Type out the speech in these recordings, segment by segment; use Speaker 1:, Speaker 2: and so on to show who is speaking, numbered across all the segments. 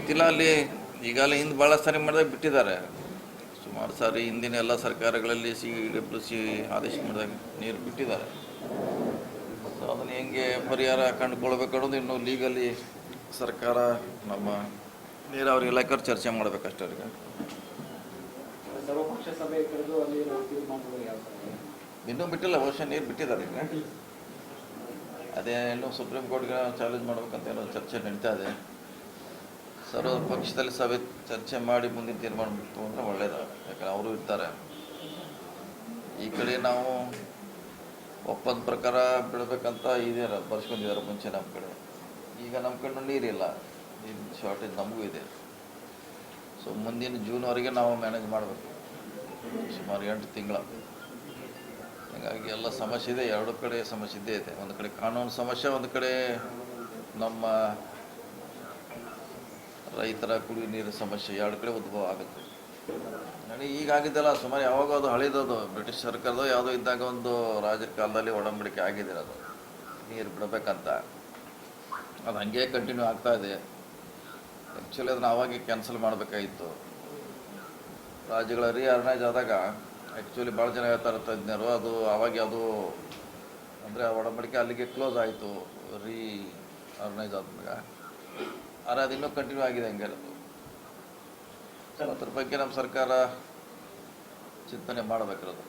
Speaker 1: ಗೊತ್ತಿಲ್ಲ. ಅಲ್ಲಿ ಈಗಾಗಲೇ ಹಿಂದೆ ಭಾಳ ಸಾರಿ ಮಾಡಿದಾಗ ಬಿಟ್ಟಿದ್ದಾರೆ. ಸುಮಾರು ಸಾರಿ ಹಿಂದಿನ ಎಲ್ಲ ಸರ್ಕಾರಗಳಲ್ಲಿ CWC ಆದೇಶ ಮಾಡಿದಾಗ ನೀರು ಬಿಟ್ಟಿದ್ದಾರೆ. ಸೊ ಅದನ್ನು ಹೆಂಗೆ ಪರಿಹಾರ ಕಂಡುಕೊಳ್ಬೇಕು ಅನ್ನೋದು ಇನ್ನೂ ಲೀಗಲಿ ಸರ್ಕಾರ ನಮ್ಮ ನೀರಾವರಿ ಇಲಾಖೆಯವ್ರು ಚರ್ಚೆ ಮಾಡಬೇಕಷ್ಟೇ. ಅವ್ರಿಗೆ ಇನ್ನೂ ಬಿಟ್ಟಿಲ್ಲ, ಬಹುಶಃ ನೀರು ಬಿಟ್ಟಿದ್ದಾರೆ. ಈಗ ಅದೇ ಇನ್ನೂ ಸುಪ್ರೀಂ ಕೋರ್ಟ್ಗೆ ಚಾಲೆಂಜ್ ಮಾಡ್ಬೇಕಂತ ಏನೋ ಚರ್ಚೆ ನಡೀತಾ ಇದೆ. ಸರ್ವ ಪಕ್ಷದಲ್ಲಿ ಸಭೆ ಚರ್ಚೆ ಮಾಡಿ ಮುಂದಿನ ತೀರ್ಮಾನ ಬಿಟ್ಟು ಅಂದರೆ ಒಳ್ಳೇದು. ಯಾಕಂದ್ರೆ ಅವರು ಇರ್ತಾರೆ. ಈ ಕಡೆ ನಾವು ಒಪ್ಪಂದ ಪ್ರಕಾರ ಬಿಡಬೇಕಂತ ಇದೆಯಲ್ಲ, ಬರ್ಸ್ಕೊಂಡಿದ್ದಾರೆ ಮುಂಚೆ ನಮ್ಮ ಕಡೆ. ಈಗ ನಮ್ಮ ಕಡೆ ನೀರಿಲ್ಲ, ನೀರಿನ ಶಾರ್ಟೇಜ್ ನಮಗೂ ಇದೆ. ಸೊ ಮುಂದಿನ ಜೂನ್ವರೆಗೆ ನಾವು ಮ್ಯಾನೇಜ್ ಮಾಡಬೇಕು, ಸುಮಾರು 8 ತಿಂಗಳ. ಹೀಗಾಗಿ ಎಲ್ಲ ಸಮಸ್ಯೆ ಇದೆ, ಎರಡು ಕಡೆ ಸಮಸ್ಯೆ ಇದ್ದೇ ಇದೆ. ಒಂದು ಕಡೆ ಕಾನೂನು ಸಮಸ್ಯೆ, ಒಂದು ಕಡೆ ನಮ್ಮ ರೈತರ ಕುಡಿಯುವ ನೀರಿನ ಸಮಸ್ಯೆ, ಎರಡು ಕಡೆ ಉದ್ಭವ ಆಗುತ್ತೆ. ನನಗೆ ಈಗಾಗಿದ್ದಲ್ಲ, ಸುಮಾರು ಯಾವಾಗ ಅದು ಹಳಿದದು ಬ್ರಿಟಿಷ್ ಸರ್ಕಾರದ ಯಾವುದೋ ಇದ್ದಾಗ ಒಂದು ರಾಜರ ಕಾಲದಲ್ಲಿ ಒಡಂಬಡಿಕೆ ಆಗಿದೆ, ಅದು ನೀರು ಬಿಡಬೇಕಂತ. ಅದು ಹಂಗೆ ಕಂಟಿನ್ಯೂ ಆಗ್ತಾ ಇದೆ. ಆ್ಯಕ್ಚುಲಿ ಅದನ್ನು ಆವಾಗೆ ಕ್ಯಾನ್ಸಲ್ ಮಾಡಬೇಕಾಗಿತ್ತು. ರಾಜ್ಯಗಳ ರೀಆರ್ಗನೈಸ್ ಆದಾಗ ಆ್ಯಕ್ಚುಲಿ ಭಾಳ ಜನ ಹೇಳ್ತಾರೆ ತಜ್ಞರು, ಅದು ಆವಾಗ ಅದು ಅಂದರೆ ಆ ಒಡಂಬಡಿಕೆ ಅಲ್ಲಿಗೆ ಕ್ಲೋಸ್ ಆಯಿತು ರೀಆರ್ಗನೈಸ್ ಆದಾಗ. ಆದರೆ ಅದು ಇನ್ನೂ ಕಂಟಿನ್ಯೂ ಆಗಿದೆ ಹಂಗೆ. ಅದ್ರ ಬಗ್ಗೆ ನಮ್ಮ ಸರ್ಕಾರ ಚಿಂತನೆ ಮಾಡಬೇಕಿರೋದು.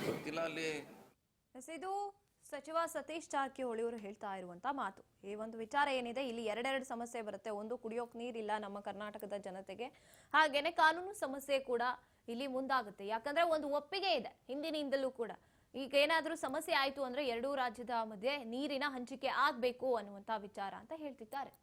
Speaker 1: ಗೊತ್ತಿಲ್ಲ ಅಲ್ಲಿ.
Speaker 2: ಇದು ಸಚಿವ ಸತೀಶ್ ಜಾರಕಿಹೊಳಿ ಅವರು ಹೇಳ್ತಾ ಇರುವಂತ ಮಾತು. ಈ ಒಂದು ವಿಚಾರ ಏನಿದೆ, ಇಲ್ಲಿ ಎರಡೆರಡು ಸಮಸ್ಯೆ ಬರುತ್ತೆ. ಒಂದು, ಕುಡಿಯೋಕ್ ನೀರಿಲ್ಲ ನಮ್ಮ ಕರ್ನಾಟಕದ ಜನತೆಗೆ, ಹಾಗೇನೆ ಕಾನೂನು ಸಮಸ್ಯೆ ಕೂಡ ಇಲ್ಲಿ ಮುಂದಾಗುತ್ತೆ. ಯಾಕಂದ್ರೆ ಒಂದು ಒಪ್ಪಿಗೆ ಇದೆ ಹಿಂದಿನಿಂದಲೂ ಕೂಡ, ಈಗ ಏನಾದ್ರೂ ಸಮಸ್ಯೆ ಆಯ್ತು ಅಂದ್ರೆ ಎರಡೂ ರಾಜ್ಯದ ಮಧ್ಯೆ ನೀರಿನ ಹಂಚಿಕೆ ಆಗ್ಬೇಕು ಅನ್ನುವಂತ ವಿಚಾರ ಅಂತ ಹೇಳ್ತಿದ್ದಾರೆ.